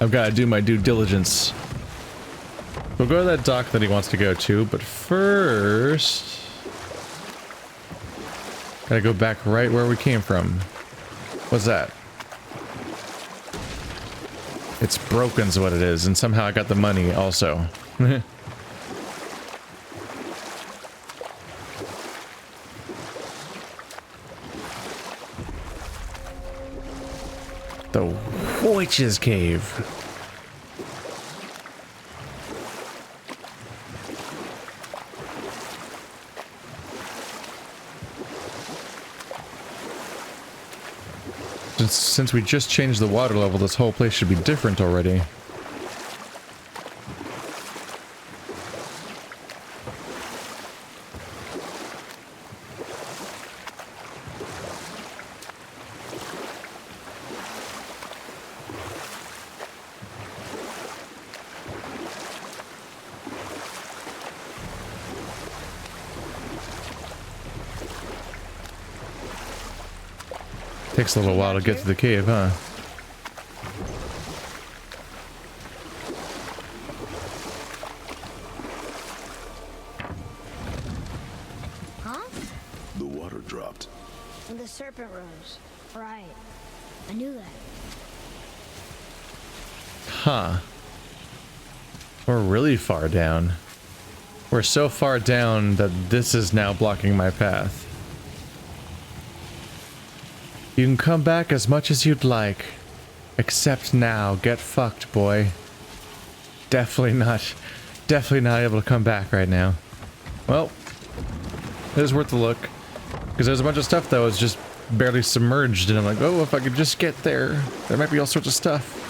I've got to do my due diligence. We'll go to that dock that he wants to go to, but first... gotta go back right where we came from. What's that? It's broken's what it is, and somehow I got the money also. The Witch's Cave. Since we just changed the water level, this whole place should be different already. Takes a little while to get to the cave, huh? Huh? The water dropped. And the serpent rose. Right. I knew that. Huh. We're really far down. We're so far down that this is now blocking my path. You can come back as much as you'd like. Except now. Get fucked, boy. Definitely not able to come back right now. Well, it was worth a look. Because there's a bunch of stuff that was just barely submerged, and I'm like, oh, if I could just get there, there might be all sorts of stuff.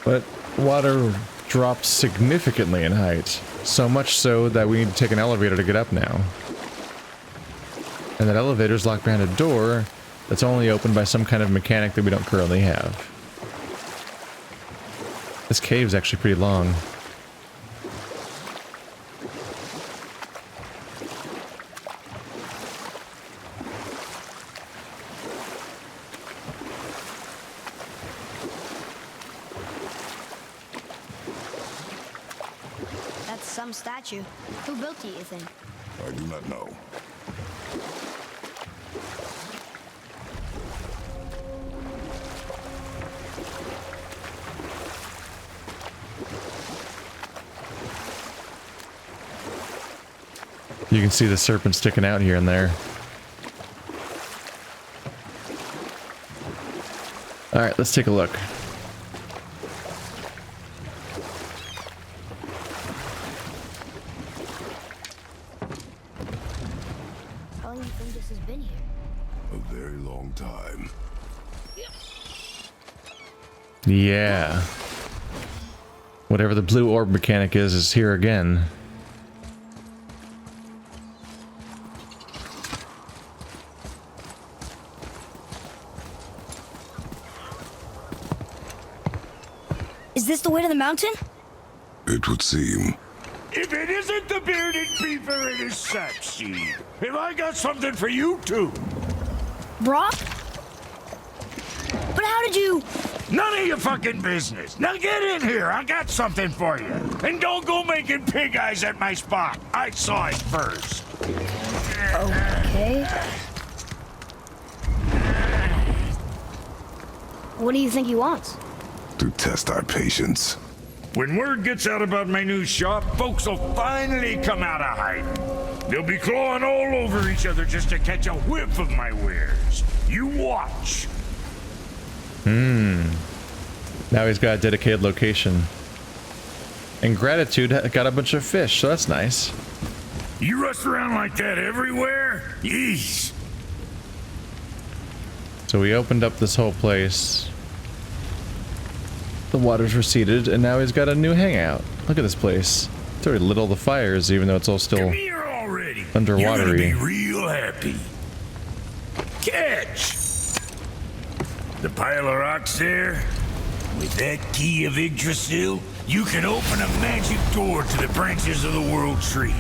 But water dropped significantly in height. So much so that we need to take an elevator to get up now. And that elevator's locked behind a door that's only opened by some kind of mechanic that we don't currently have. This cave's actually pretty long. That's some statue. Who built it, you think? I do not know. You can see the serpent sticking out here and there. Alright, let's take a look. How long do you think this has been here? A very long time. Yeah. Whatever the blue orb mechanic is here again. Is this the way to the mountain? It would seem. If it isn't the bearded beaver, it is sexy. Have I got something for you too? Brock? But how did you... None of your fucking business. Now get in here. I got something for you. And don't go making pig eyes at my spot. I saw it first. Okay. What do you think he wants? To test our patience. When word gets out about my new shop, folks will finally come out of hiding. They'll be clawing all over each other just to catch a whiff of my wares. You watch. Now he's got a dedicated location. And Gratitude got a bunch of fish, so that's nice. You rush around like that everywhere? Yeesh. So we opened up this whole place. The water's receded, and now he's got a new hangout. Look at this place. It's already lit all the fires, even though it's all still Come here already. underwatery. You're gonna be real happy. Catch! The pile of rocks there? With that key of Yggdrasil, you can open a magic door to the branches of the World Tree.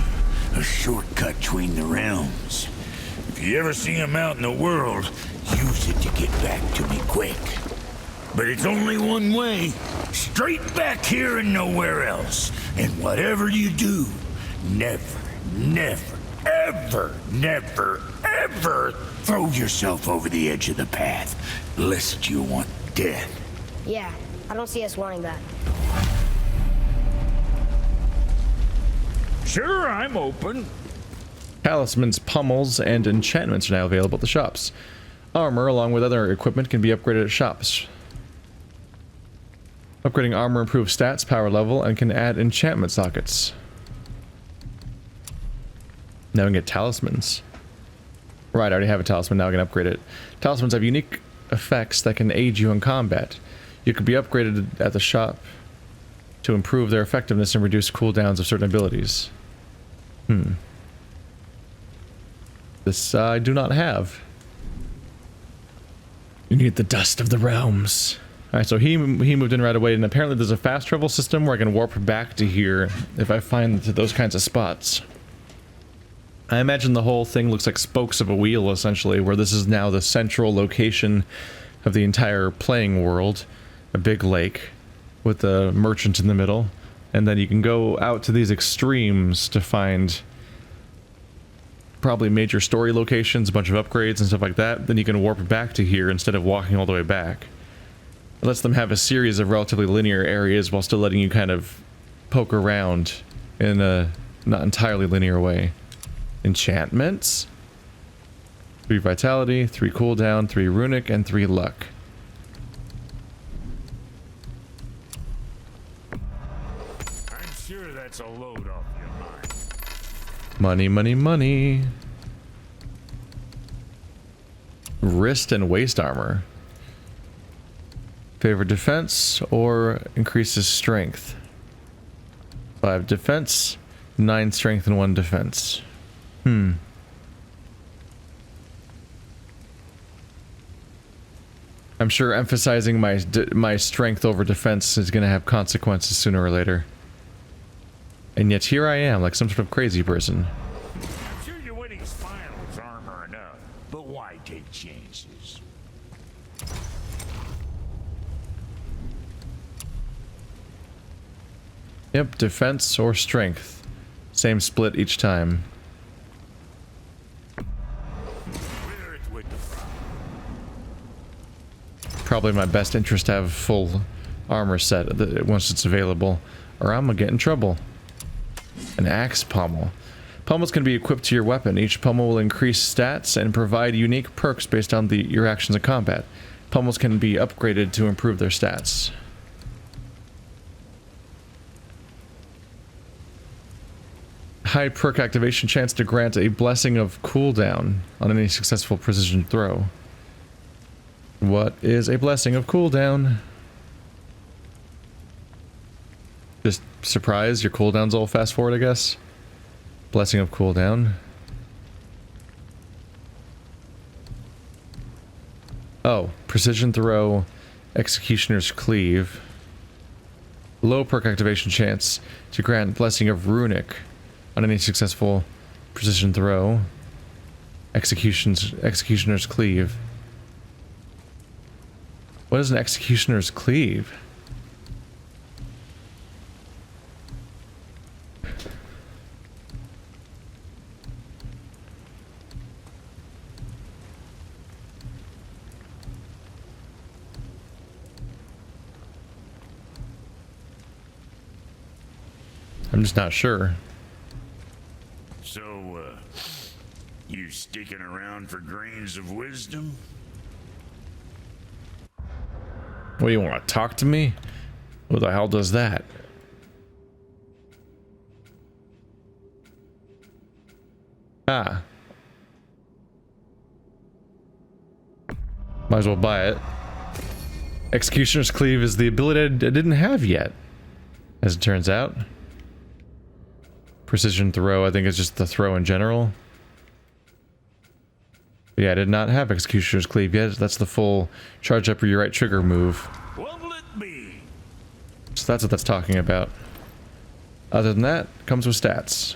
A shortcut between the realms. If you ever see him out in the world, use it to get back to me quick. but it's only one way. Straight back here and nowhere else. And whatever you do, never, never, ever throw yourself over the edge of the path, lest you want death. Yeah, I don't see us wanting that. Sure, I'm open. Talismans, pummels, and enchantments are now available at the shops. Armor, along with other equipment, can be upgraded at shops. Upgrading armor improves stats, power level, and can add enchantment sockets. Now we can get talismans. Right, I already have a talisman, now I can upgrade it. Talismans have unique effects that can aid you in combat. You can be upgraded at the shop to improve their effectiveness and reduce cooldowns of certain abilities. This I do not have. You need the dust of the realms. Alright, so he moved in right away, and apparently there's a fast travel system where I can warp back to here if I find those kinds of spots. I imagine the whole thing looks like spokes of a wheel, essentially, where this is now the central location of the entire playing world. A big lake with a merchant in the middle, and then you can go out to these extremes to find probably major story locations, a bunch of upgrades and stuff like that. Then you can warp back to here instead of walking all the way back. It lets them have a series of relatively linear areas while still letting you kind of poke around in a not entirely linear way. Enchantments? 3 vitality, 3 cooldown, 3 runic, and 3 luck. I'm sure that's a load off your mind. Money, money, money. Wrist and waist armor. Favor defense or increases strength. 5 defense, 9 strength, and 1 defense. I'm sure emphasizing my strength over defense is going to have consequences sooner or later. And yet here I am, like some sort of crazy person. I'm sure your winning smile is armor enough, but why take chances? Yep, defense or strength. Same split each time. Where it's with the front. Probably my best interest to have full armor set once it's available, or I'm gonna get in trouble. An axe pommel. Pommels can be equipped to your weapon. Each pommel will increase stats and provide unique perks based on your actions in combat. Pommels can be upgraded to improve their stats. High perk activation chance to grant a blessing of cooldown on any successful precision throw. What is a blessing of cooldown? Just surprise, your cooldown's all fast forward, I guess. Blessing of cooldown. Oh, precision throw, executioner's cleave. Low perk activation chance to grant blessing of runic on any successful precision throw. Executioner's cleave. What is an executioner's cleave? I'm just not sure. So, you sticking around for grains of wisdom? What, do you want to talk to me? Who the hell does that? Ah. Might as well buy it. Executioner's Cleave is the ability I didn't have yet, as it turns out. Precision throw, I think, is just the throw in general. Yeah, I did not have Executioner's Cleave yet. That's the full charge up your right trigger move. What'll it be? So that's what that's talking about. Other than that, comes with stats.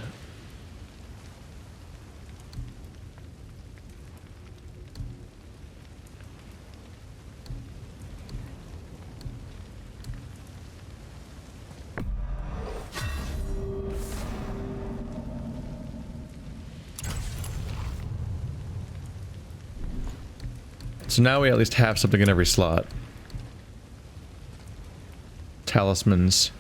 So now we at least have something in every slot. Talismans.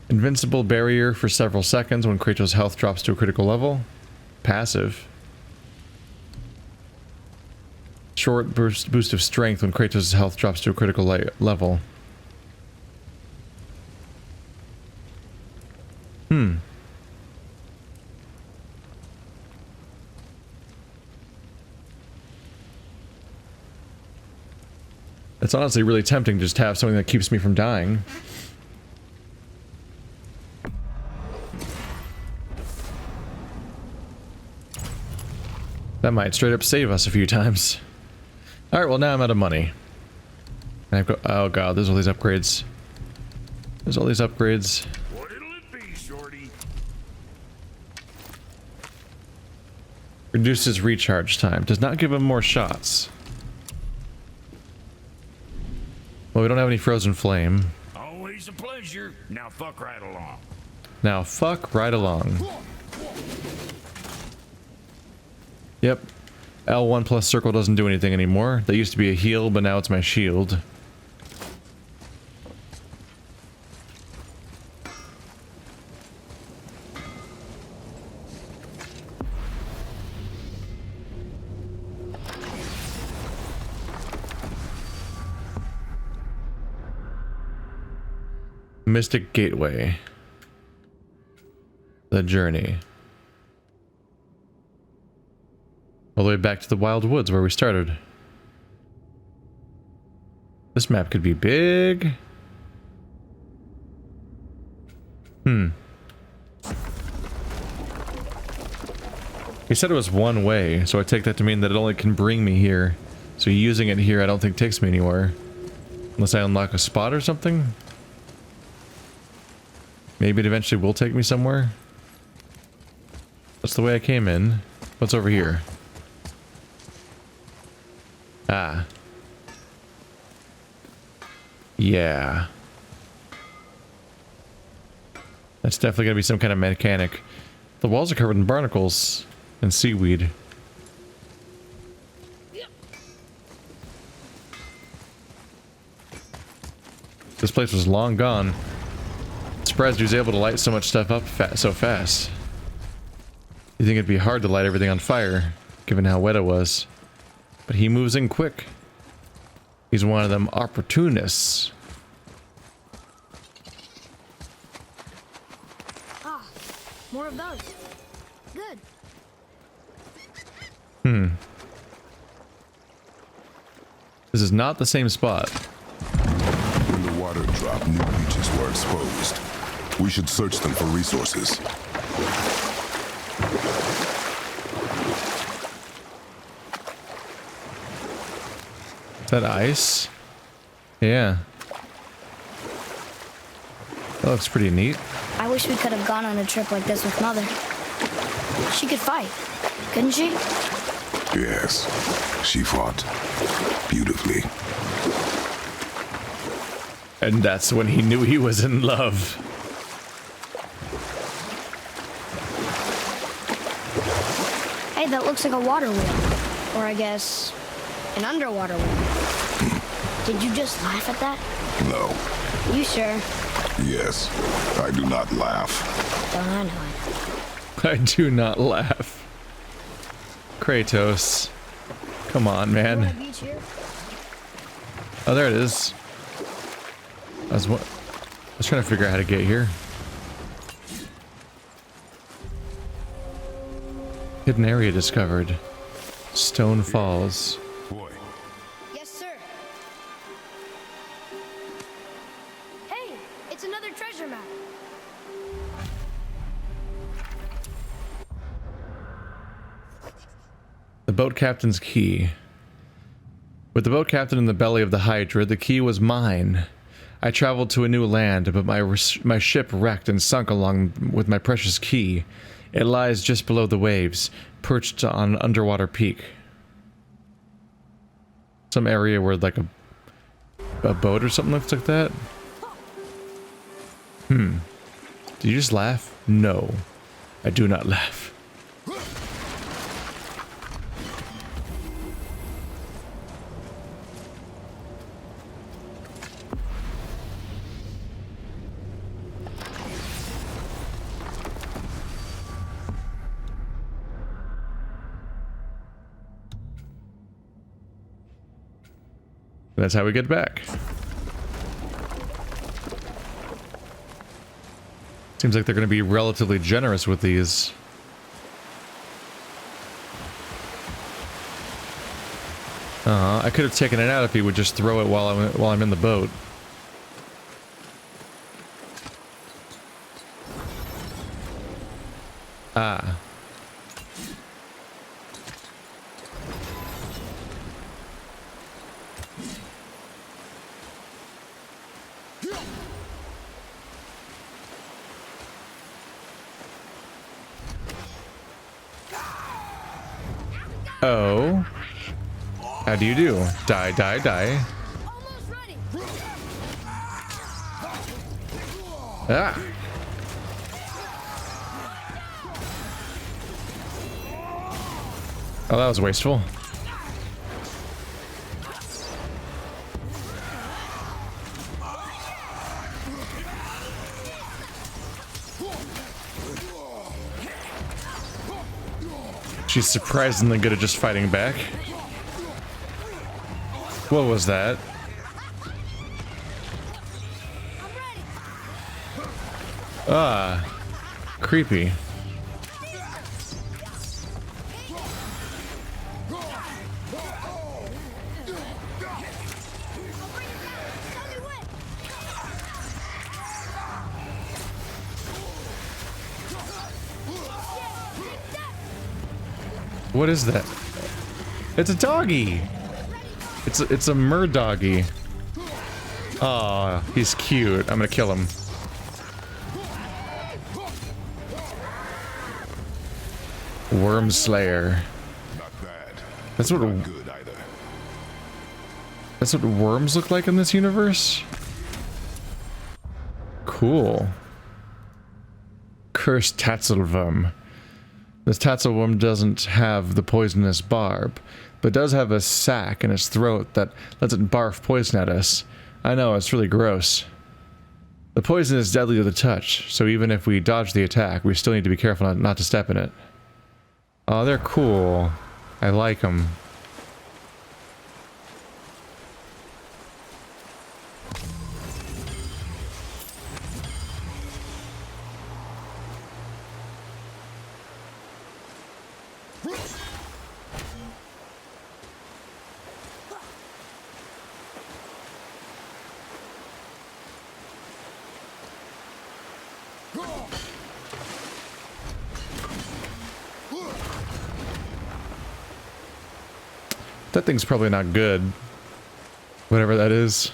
Invincible barrier for several seconds when Kratos' health drops to a critical level. Passive. Short boost of strength when Kratos' health drops to a critical level. It's honestly really tempting to just have something that keeps me from dying. That might straight up save us a few times. Alright, well now I'm out of money. And I've got, oh god, there's all these upgrades. There's all these upgrades. What'll it be, shorty? Reduces recharge time. Does not give him more shots. Well, we don't have any frozen flame. Always a pleasure. Now fuck right along. Now fuck right along. Yep. L1 plus circle doesn't do anything anymore. That used to be a heal, but now it's my shield. Mystic Gateway. The journey. All the way back to the Wild Woods where we started. This map could be big. He said it was one way, so I take that to mean that it only can bring me here. So using it here I don't think takes me anywhere. Unless I unlock a spot or something? Maybe it eventually will take me somewhere. That's the way I came in. What's over here? Ah. Yeah. That's definitely gonna be some kind of mechanic. The walls are covered in barnacles and seaweed. This place was long gone. Surprised he was able to light so much stuff up so fast. You think it'd be hard to light everything on fire, given how wet it was. But he moves in quick. He's one of them opportunists. Ah, more of those. Good. This is not the same spot. When the water dropped, new beaches were exposed. We should search them for resources. Is that ice? Yeah. That looks pretty neat. I wish we could have gone on a trip like this with Mother. She could fight, couldn't she? Yes, she fought beautifully. And that's when he knew he was in love. Hey, that looks like a water wheel. Or I guess, an underwater wheel. Did you just laugh at that? No. You sure? Yes, I do not laugh. Don't I know it? I do not laugh. Kratos. Come on, You man. want a beach here? Oh, there it is. I was trying to figure out how to get here. Hidden area discovered. Stone Falls. Boy, Yes, sir. Hey, it's another treasure map. The boat captain's key. With the boat captain in the belly of the Hydra, the key was mine. I traveled to a new land, but my ship wrecked and sunk along with my precious key. It lies just below the waves, perched on an underwater peak. Some area where like a boat or something looks like that. Did you just laugh? No, I do not laugh. That's how we get back. Seems like they're going to be relatively generous with these. I could have taken it out if he would just throw it while I'm in the boat. Ah. Oh. How do you do? Die, die, die. Almost ready. Ah. Oh, that was wasteful. She's surprisingly good at just fighting back. What was that? Ah, creepy. What is that? It's a doggy. It's a mer doggy. Aw, he's cute. I'm gonna kill him. Worm Slayer. Not bad. That's what Not good either. that's what worms look like in this universe. Cool. Cursed Tatzelwurm. This Tatzelwurm doesn't have the poisonous barb, but does have a sac in its throat that lets it barf poison at us. I know, it's really gross. The poison is deadly to the touch, so even if we dodge the attack, we still need to be careful not to step in it. Oh, they're cool. I like them. That thing's probably not good. Whatever that is.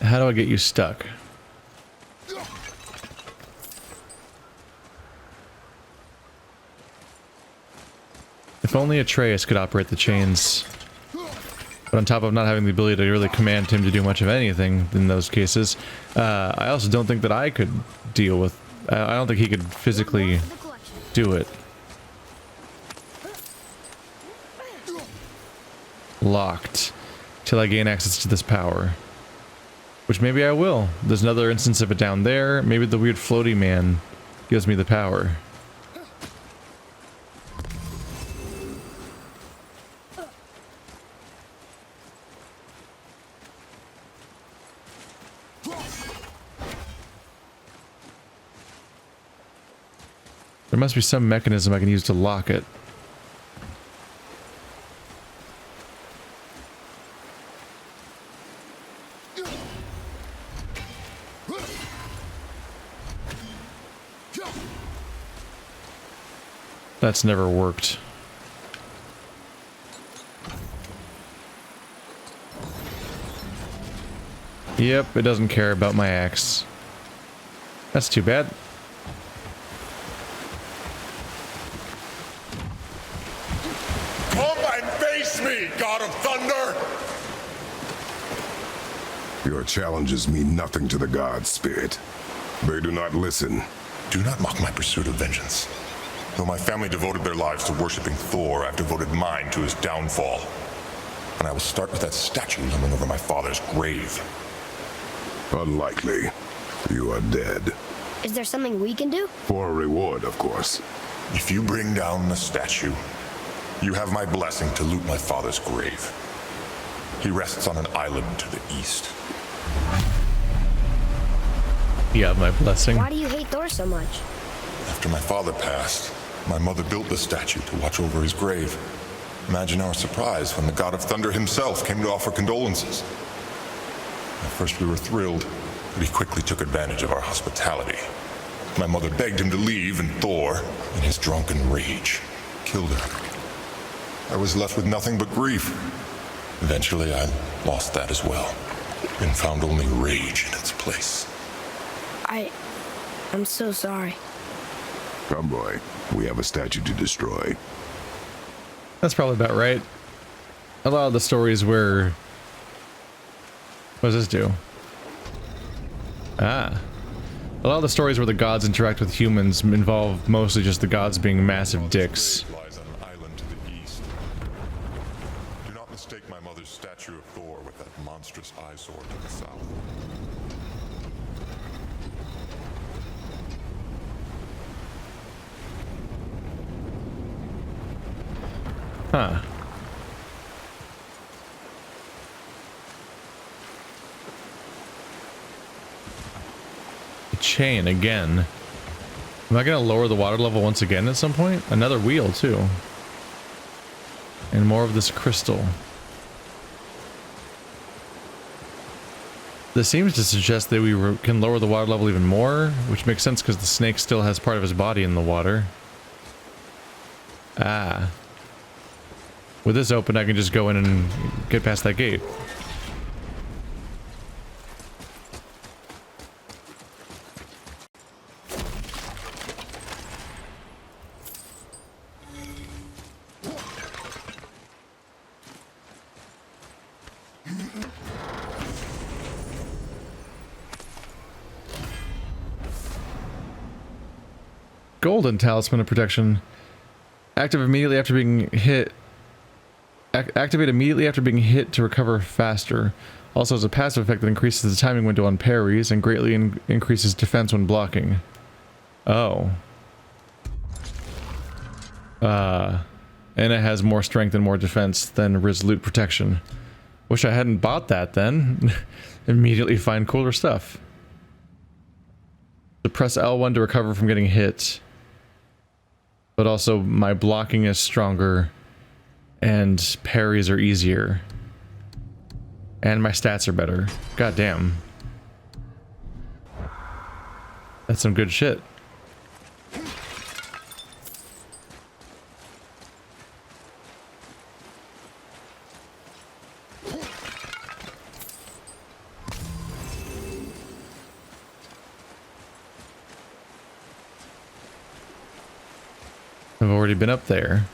How do I get you stuck? If only Atreus could operate the chains. But on top of not having the ability to really command him to do much of anything in those cases, I also don't think that I could deal with... I don't think he could physically do it. Locked. Till I gain access to this power. Which maybe I will. There's another instance of it down there. Maybe the weird floaty man gives me the power. There must be some mechanism I can use to lock it. That's never worked. Yep, it doesn't care about my axe. That's too bad. Come and face me, God of Thunder! Your challenges mean nothing to the gods, Spirit. They do not listen. Do not mock my pursuit of vengeance. Though my family devoted their lives to worshipping Thor, I've devoted mine to his downfall. And I will start with that statue looming over my father's grave. Unlikely. You are dead. Is there something we can do? For a reward, of course. If you bring down the statue, you have my blessing to loot my father's grave. He rests on an island to the east. You have my blessing. Why do you hate Thor so much? After my father passed, my mother built the statue to watch over his grave. Imagine our surprise when the god of thunder himself came to offer condolences. At first we were thrilled, but he quickly took advantage of our hospitality. My mother begged him to leave, and Thor, in his drunken rage, killed her. I was left with nothing but grief. Eventually I lost that as well, and found only rage in its place. I'm so sorry. Come, boy. We have a statue to destroy. That's probably about right. A lot of the stories where... What does this do? Ah. A lot of the stories where the gods interact with humans involve mostly just the gods being massive dicks. Lies on an island to the east. Do not mistake my mother's statue of Thor with that monstrous eyesore to the south. Huh. A chain again. Am I gonna lower the water level once again at some point? Another wheel too. And more of this crystal. This seems to suggest that we can lower the water level even more, which makes sense because the snake still has part of his body in the water. Ah. With this open, I can just go in and get past that gate. Golden Talisman of Protection. Activate immediately after being hit to recover faster. Also has a passive effect that increases the timing window on parries and greatly increases defense when blocking. Oh. And it has more strength and more defense than Resolute Protection. Wish I hadn't bought that then. Immediately find cooler stuff. So press L1 to recover from getting hit. But also my blocking is stronger. And parries are easier. And my stats are better. God damn. That's some good shit. I've already been up there.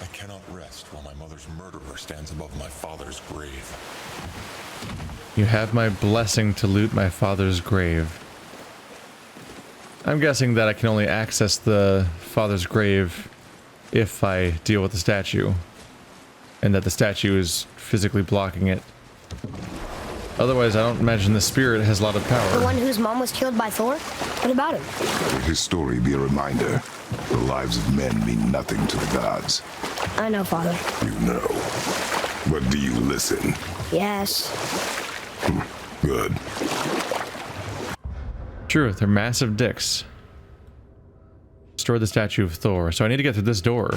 I cannot rest while my mother's murderer stands above my father's grave. You have my blessing to loot my father's grave. I'm guessing that I can only access the father's grave if I deal with the statue. And that the statue is physically blocking it. Otherwise, I don't imagine the spirit has a lot of power. The one whose mom was killed by Thor? What about him? Let his story be a reminder. The lives of men mean nothing to the gods. I know, Father. You know. But do you listen? Yes. Good. True, they're massive dicks. Store the statue of Thor. So I need to get through this door.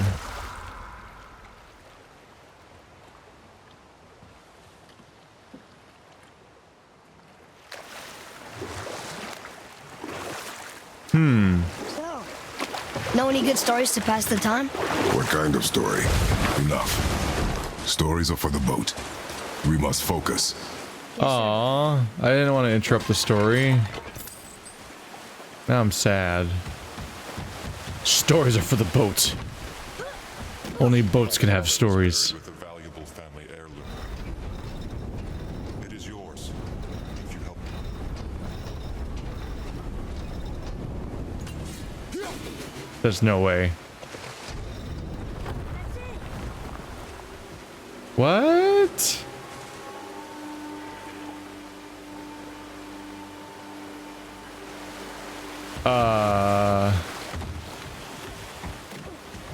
So, know any good stories to pass the time? What kind of story? Enough. Stories are for the boat. We must focus. Aww, I didn't want to interrupt the story. Now I'm sad. Stories are for the boat. Only boats can have stories. With a valuable family heirloom. It is yours if you help. There's no way. What?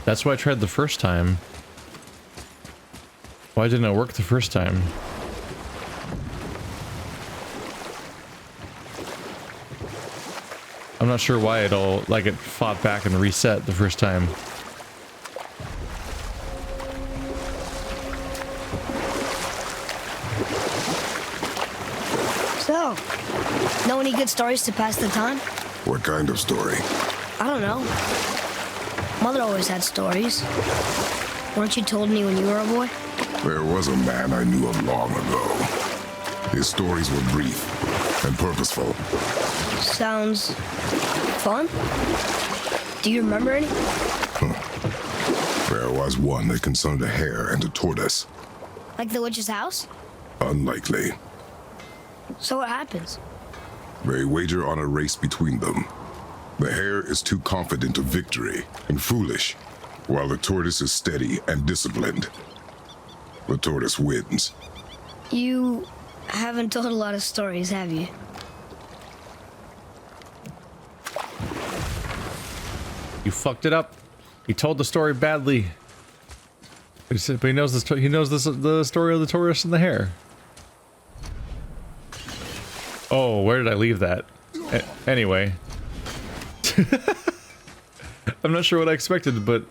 That's why I tried the first time. Why didn't it work the first time? I'm not sure why it all, like, it fought back and reset the first time. So, know any good stories to pass the time? What kind of story? I don't know. Mother always had stories. Weren't you told me when you were a boy? There was a man I knew of long ago. His stories were brief and purposeful. Sounds fun. Do you remember any? There was one that concerned a hare and a tortoise. Like the witch's house? Unlikely. So what happens? They wager on a race between them. The hare is too confident of victory and foolish, while the tortoise is steady and disciplined. The tortoise wins. You haven't told a lot of stories, have you? You fucked it up. He told the story badly. But he knows the story. He knows the story of the tortoise and the hare. Oh, where did I leave that? Anyway. I'm not sure what I expected, but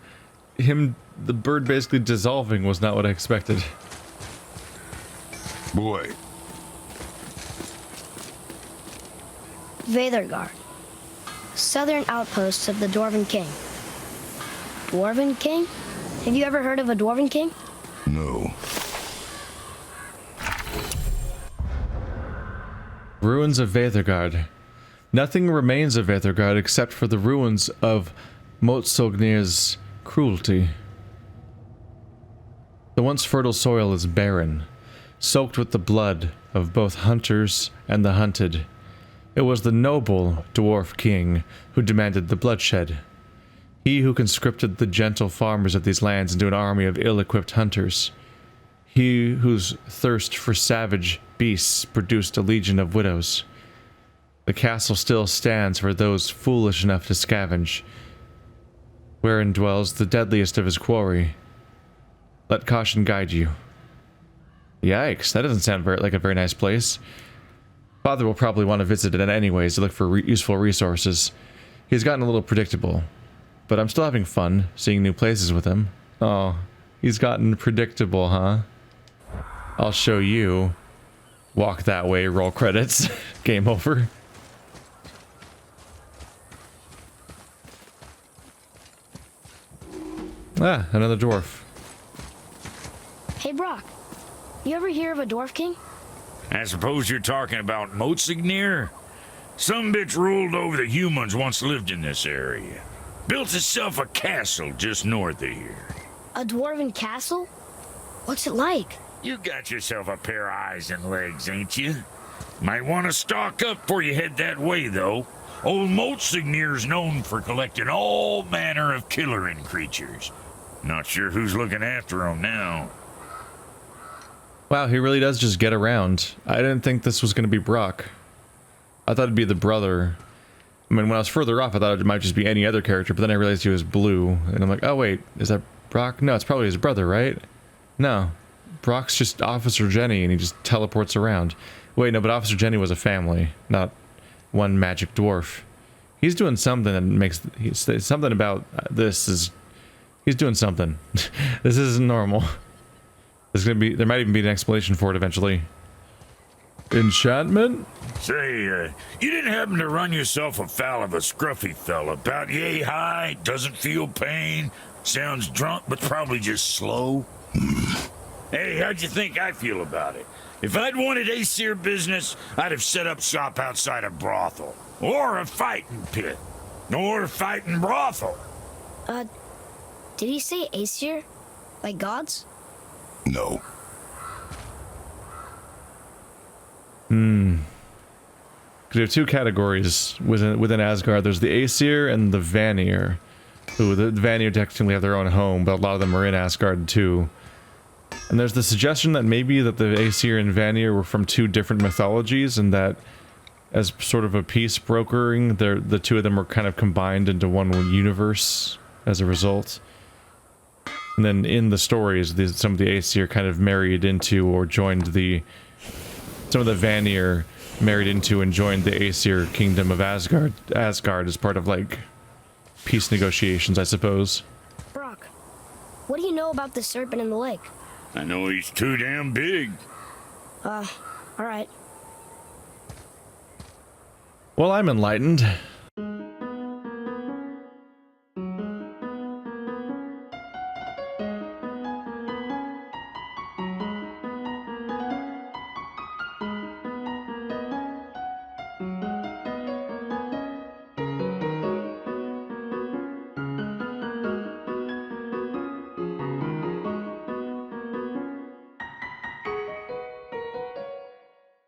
the bird basically dissolving was not what I expected. Boy. Veðurgard. Southern outposts of the Dwarven King. Dwarven King? Have you ever heard of a Dwarven King? No. Ruins of Veðurgard. Nothing remains of Veðurgard except for the ruins of Motsognir's cruelty. The once fertile soil is barren, soaked with the blood of both hunters and the hunted. It was the noble dwarf king who demanded the bloodshed. He who conscripted the gentle farmers of these lands into an army of ill-equipped hunters. He whose thirst for savage beasts produced a legion of widows. The castle still stands for those foolish enough to scavenge, wherein dwells the deadliest of his quarry. Let caution guide you. Yikes, that doesn't sound like a very nice place. Father will probably want to visit it anyways to look for useful resources. He's gotten a little predictable, but I'm still having fun seeing new places with him. Oh, he's gotten predictable, huh? I'll show you. Walk that way, roll credits. Game over. Ah, another dwarf. Hey, Brock. You ever hear of a Dwarf King? I suppose you're talking about Motsognir? Some bitch ruled over the humans once lived in this area. Built itself a castle just north of here. A Dwarven castle? What's it like? You got yourself a pair of eyes and legs, ain't you? Might want to stock up before you head that way, though. Old Motsognir's known for collecting all manner of killerin creatures. Not sure who's looking after them now. Wow, he really does just get around. I didn't think this was going to be Brock. I thought it'd be the brother. I mean, when I was further off, I thought it might just be any other character, but then I realized he was blue. And I'm like, oh wait, is that Brock? No, it's probably his brother, right? No. Brock's just Officer Jenny, and he just teleports around. Wait, no, but Officer Jenny was a family, not one magic dwarf. He's doing something that makes... something about this is... He's doing something. This isn't normal. There's gonna be... There might even be an explanation for it eventually. Enchantment? Say, you didn't happen to run yourself afoul of a scruffy fella, about yay high, doesn't feel pain, sounds drunk but probably just slow? Hey, how'd you think I feel about it? If I'd wanted Aesir business, I'd have set up shop outside a brothel. Or a fighting pit. Or a fighting brothel. Did he say Aesir? Like gods? No. Because there are two categories within Asgard. There's the Aesir and the Vanir. Who, the Vanir technically have their own home, but a lot of them are in Asgard too. And there's the suggestion that maybe that the Aesir and Vanir were from two different mythologies, and that as sort of a peace brokering, the two of them were kind of combined into one universe as a result. And then in the stories, some of the Aesir kind of married into or joined some of the Vanir married into and joined the Aesir kingdom of Asgard as part of, like, peace negotiations, I suppose. Brock, what do you know about the serpent in the lake? I know he's too damn big. All right. Well, I'm enlightened.